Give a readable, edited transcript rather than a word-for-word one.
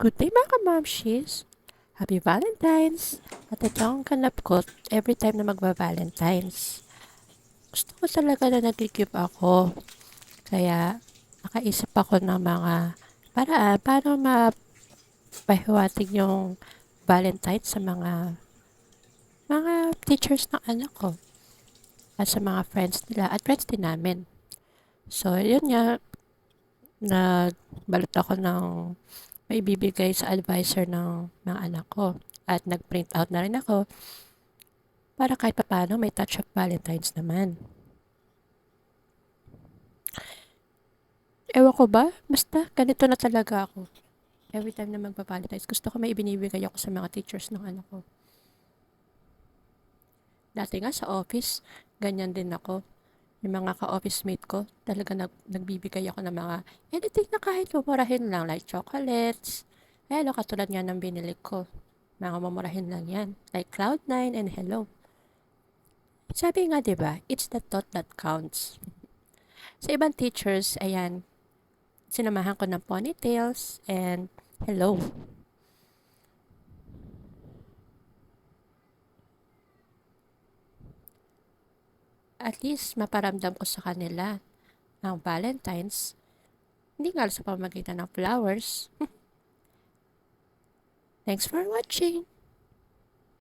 Good day mga kamamshis! Happy Valentine's! At ito ang ganap ko every time na magba-Valentine's. Gusto ko talaga na nag-give ako. Kaya nakaisip ako ng mga paraan para mapahiwatig yung Valentine's sa mga teachers ng anak ko at sa mga friends nila at friends din namin. So, yun nga, nagbalot ako ng may bibigay sa advisor ng mga anak ko. At nag-print out na rin ako para kahit papaano may touch of Valentine's naman. Ewan ko ba? Basta ganito na talaga ako. Every time na magpa-Valentine's, gusto ko may ibinibigay ako sa mga teachers ng anak ko. Dati nga sa office, ganyan din ako. Yung mga ka-office mate ko, talaga nagbibigay ako ng mga anything na kahit mumurahin lang, like chocolates. Ayan, katulad nga ng binili ko. Mga mumurahin lang yan. Like Cloud9 and Hello. Sabi nga 'di ba, it's the thought that counts. Sa ibang teachers, ayan, sinamahan ko ng ponytails and hello. At least maparamdam ko sa kanila ng Valentine's. Hindi nga sa pamamagitan ng flowers. Thanks for watching.